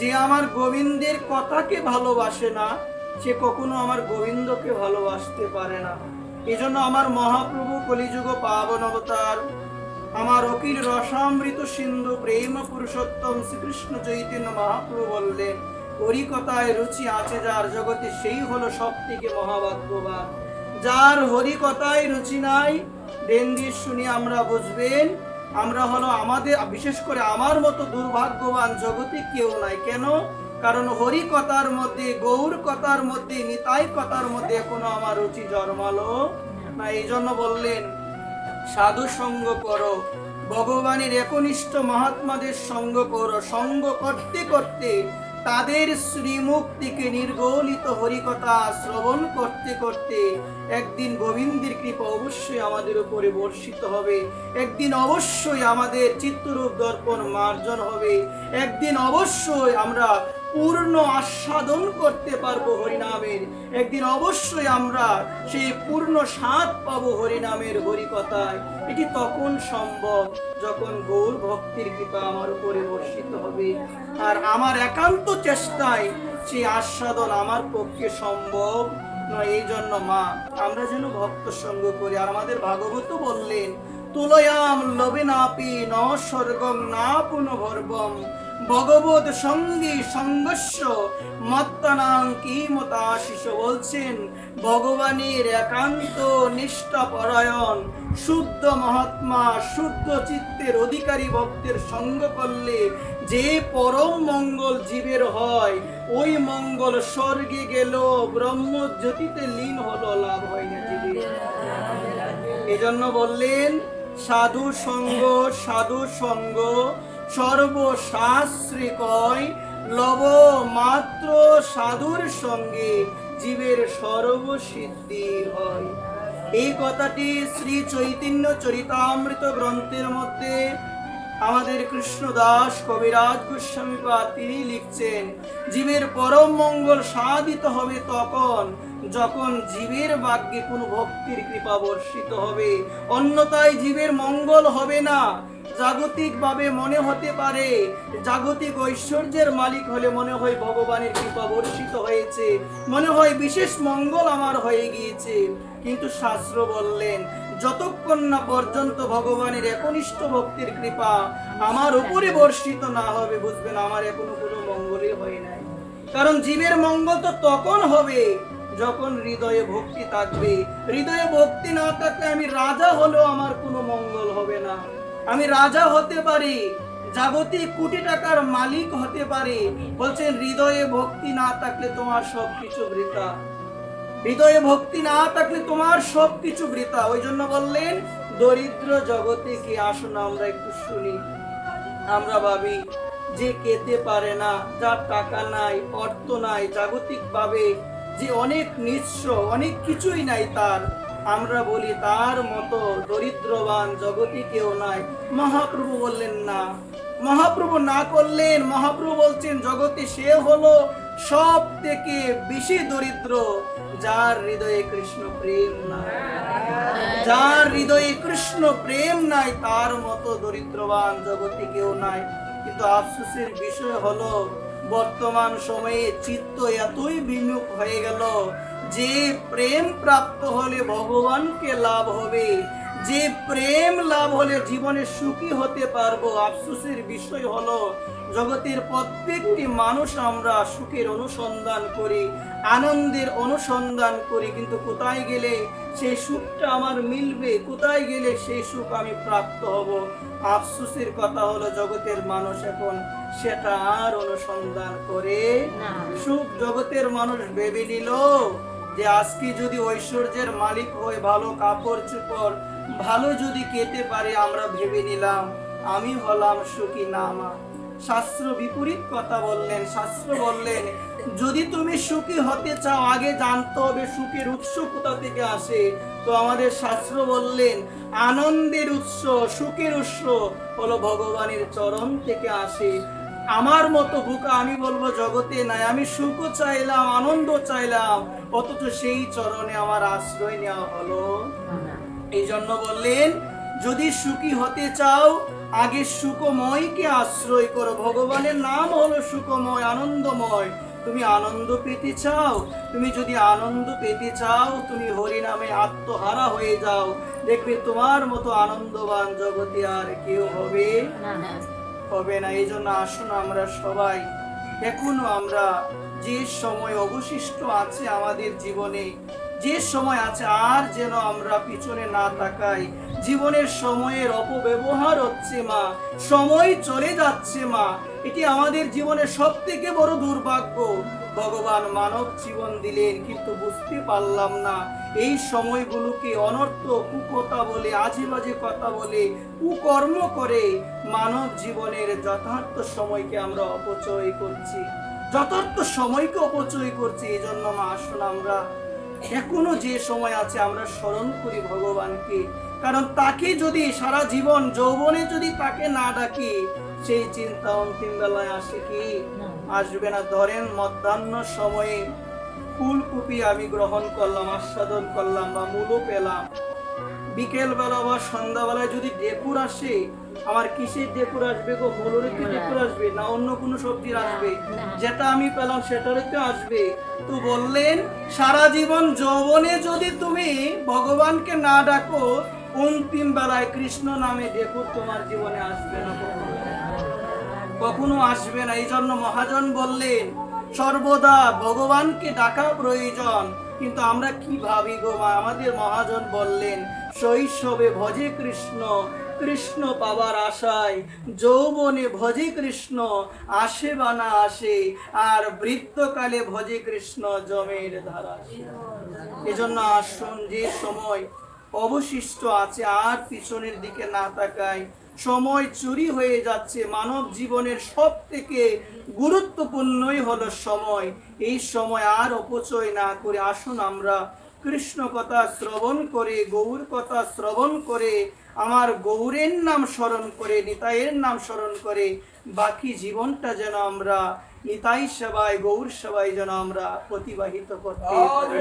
যে আমার গোবিন্দের কথাকে ভালোবাসে না, সে কখনো আমার গোবিন্দকে ভালোবাসতে পারে না। এজন্য আমার মহাপ্রভু কলিযুগ পাবন অবতার, আমার অখিল রসামৃত সিন্ধু প্রেম পুরুষোত্তম শ্রীকৃষ্ণ চৈতন্য মহাপ্রভু বললেন, হরিকথায় রুচি আছে যার জগতে সেই হলো সব থেকে মহাভাগ্যবান। যার হরিকথায় রুচি নাই, দেন দিয়ে শুনি আমরা বুঝবেন আমরা হলো আমাদের, বিশেষ করে আমার মতো দুর্ভাগ্যবান জগতে কেউ নাই। কেন? কারণ হরি কথার মধ্যে, গৌর কথার মধ্যে, নিতাই কথার মধ্যে এখনো আমার রুচি জন্মালো না। এই জন্য বললেন সাধু সঙ্গ করো, ভগবানের একনিষ্ঠ মহাত্মাদের সঙ্গ করো। সঙ্গ করতে করতে তাদের শ্রীমুখ থেকে নির্গলিত হরিকথা শ্রবণ করতে করতে একদিন গোবিন্দের কৃপা অবশ্যই আমাদের উপরে বর্ষিত হবে। একদিন অবশ্যই আমাদের চিত্তরূপ দর্পণ মার্জন হবে। একদিন অবশ্যই আমরা পূর্ণ আস্বাদন করতে পারবো হরিনামের। একদিন অবশ্যই আমরা সেই পূর্ণ স্বাদ পাবো হরিনামের, হরিকথায়। এটি তখন সম্ভব যখন গৌর ভক্তির কৃপা আমার উপরে বর্ষিত হবে। আর আমার একান্ত চেষ্টায় সেই আস্বাদন আমার পক্ষে সম্ভব নয়। এই জন্য মা, আমরা যেন ভক্ত সঙ্গ করি। আর আমাদের ভাগবত বললেন, তুলয়াম লবে নাপি ন স্বর্গং না পুনঃভর্বম ভগবত সঙ্গী সংঘর্ষ মত্তানাং কিমতাশিস। বলছেন ভগবানের একান্ত নিষ্ঠা পরায়ণ শুদ্ধ মহাত্মা, শুদ্ধ চিত্তের অধিকারী ভক্তের সঙ্গ করলে যে পরম মঙ্গল জীবের হয়, ওই মঙ্গল স্বর্গে গেল, ব্রহ্মজ্যোতিতে লীন হলো, লাভ হয় না জীবের। এজন্য বললেন সাধু সঙ্গ, সাধু সঙ্গ সর্বশাস্ত্রে কয়, লব মাত্র সাধুর সঙ্গে জীবের সর্বসিদ্ধি হয়। এই কথাটি শ্রী চৈতন্য চরিতামৃত গ্রন্থের মধ্যে আমাদের কৃষ্ণদাস কবিরাজ গোস্বামীপাদ তিনি লিখছেন, জীবের পরম মঙ্গল সাধিত হবে তখন যখন জীবের ভাগ্যে কোনো ভক্তির কৃপা বর্ষিত হবে। অন্যথায় জীবের মঙ্গল হবে না। জাগতিক ভাবে মনে হতে পারে, জাগতিক ঐশ্বর্যের মালিক হলে মনে হয় ভগবানের কৃপা বর্ষিত হয়েছে, মনে হয় বিশেষ মঙ্গল আমার হয়ে গিয়েছে। কিন্তু শাস্ত্র বললেন, যতক্ষণ না পর্যন্ত ভগবানের একনিষ্ঠ ভক্তির কৃপা আমার উপরে বর্ষিত না হবে, বুঝবেন আমার এখনো কোনো মঙ্গলই হয় নাই। কারণ জীবের মঙ্গল তো তখন হবে যখন হৃদয়ে ভক্তি থাকবে। হৃদয়ে ভক্তি না থাকলে আমি রাজা হলেও আমার কোনো মঙ্গল হবে না। আমি রাজা হতে পারি, জাগতিক কোটি টাকার মালিক হতে পারি, বলছেন হৃদয়ে ভক্তি না থাকলে তোমার সবকিছু বৃথা। হৃদয়ে ভক্তি না থাকলে তোমার সবকিছু বৃথা। ওই জন্য বললেন দরিদ্র জগতে কি, আসুন আমরা একটু শুনি। আমরা ভাবি যে খেতে পারে না, যার টাকা নাই, অর্থ নাই, জাগতিক ভাবে যে অনেক নিঃস্ব, অনেক কিছুই নাই তার, আমরা বলি তার মতো দরিদ্রবান জগতে কেউ নাই। মহাপ্রভু বললেন না, মহাপ্রভু না করলেন। মহাপ্রভু বলছেন জগতে সে হলো সব থেকে বেশি দরিদ্র যার হৃদয়ে কৃষ্ণ প্রেম নাই। যার হৃদয়ে কৃষ্ণ প্রেম নাই তার মতো দরিদ্রবান জগতে কেউ নাই। কিন্তু আফসোসের বিষয় হলো বর্তমান সময়ে চিত্ত এতই বিমুখ হয়ে গেল যে প্রেম প্রাপ্ত হলে ভগবানকে লাভ হবে, যে প্রেম লাভ হলে জীবনে সুখী হতে পারবো। আফসোসের বিষয় হলো জগতের প্রত্যেকটি মানুষ আমরা সুখের অনুসন্ধান করি, আনন্দের অনুসন্ধান করি, কিন্তু কোথায় গেলে সেই সুখটা আমার মিলবে, কোথায় গেলে সেই সুখ আমি প্রাপ্ত হব। আফসোসের কথা হলো জগতের মানুষ এখন সেটা আর অনুসন্ধান করে না। সুখ জগতের মানুষ ভেবে নিল যে আজকে যদি ঐশ্বর্যের মালিক হয়ে, ভালো কাপড় চোপড় ভালো যদি খেতে পারে, আমরা ভেবে নিলাম আমি হলাম সুখী। না মা, শাস্ত্র বিপরীত কথা বললেন। শাস্ত্র বললেন যদি তুমি সুখী হতে চাও আগে জানতে হবে সুখের উৎস কোথা থেকে আসে। তো আমাদের শাস্ত্র বললেন আনন্দের উৎস, সুখের উৎস হলো ভগবানের চরণ থেকে আসে। আমার মতো বোকা আমি বলবো জগতে নাই। আমি সুখও চাইলাম, আনন্দ চাইলাম, অথচ সেই চরণে আমার আশ্রয় নেওয়া হলো। এই জন্য বললেন যদি সুখী হতে চাও আগে সুখময়কে আশ্রয় করো। ভগবানের নাম হলো সুখময়, আনন্দময়। তুমি আনন্দ পেতে চাও, তুমি যদি আনন্দ পেতে চাও, তুমি হরি নামে আত্মহারা হয়ে যাও, দেখবে তোমার মতো আনন্দবান জগতে আর কেউ হবে হবে না। এই জন্য আসুন আমরা সবাই এখনো আমরা যে সময় অবশিষ্ট আছে আমাদের জীবনে, যে সময় আছে, আর যেন আমরা পিছনে না তাকাই। জীবনের সময়ের অপব্যবহার হচ্ছে মা, সময় চলে যাচ্ছে মা, এটি আমাদের জীবনের সব থেকে বড় দুর্ভাগ্য। ভগবান মানব জীবন দিলেন, কিন্তু বুঝতে পারলাম না এই সময়গুলোকে অনর্থ কুকথা বলে, আজে বাজে কথা বলে, কুকর্ম করে মানব জীবনের যথার্থ সময়কে আমরা অপচয় করছি, যথার্থ সময়কে অপচয় করছি। এই জন্য মা আসুন আমরা এখনো যে সময় আছে আমরা স্মরণ করি ভগবানকে, কারণ তাকে যদি সারা জীবন যৌবনে যদি তাকে না ডাকি, সেই চিন্তা অন্তিম বেলায় আসে কি? আসবে না। ধরেন মধ্যাহ্ন সময়ে ফুলকপি আমি গ্রহণ করলাম, আস্বাদন করলাম বা মূলো পেলাম, বিকেল বেলা বা সন্ধ্যাবেলায় যদি ডেকুর আসে, আমার কিসের ডেকুর আসবে গো? মূলোর কি ডেকুর আসবে না অন্য কোনো সবজির আসবে? যেটা আমি পেলাম সেটারই তো আসবে। তো বললেন সারা জীবন যৌবনে যদি তুমি ভগবানকে না ডাকো, অন্তিম বেলায় কৃষ্ণ নামে ডেকুর তোমার জীবনে আসবে না, কখনো আসবে না। এই জন্য মহাজন বললেন সর্বদা ভগবানকে ডাকা প্রয়োজন। কিন্তু আমরা কি ভাবি গো মা? আমাদের মহাজন বললেন শৈশবে ভজে কৃষ্ণ, কৃষ্ণ পাবার আশায়, যৌবনে ভজে কৃষ্ণ, আসে বা না আসে, আর বৃদ্ধকালে ভজে কৃষ্ণ জমের ধারা। এজন্য আসুন যে সময় অবশিষ্ট আছে আর পিছনের দিকে না তাকাই। সময় চুরি হয়ে যাচ্ছে। মানব জীবনের সব থেকে গুরুত্বপূর্ণই হলো সময়। এই সময় আর অপচয় না করে আসুন আমরা কৃষ্ণ কথা শ্রবণ করে, গৌর কথা শ্রবণ করে, আমার গৌরের নাম স্মরণ করে, নিতাইয়ের নাম স্মরণ করে বাকি জীবনটা যেন আমরা নিতাই সেবায়, গৌর সেবায় যেন আমরা অতিবাহিত করতে পারি।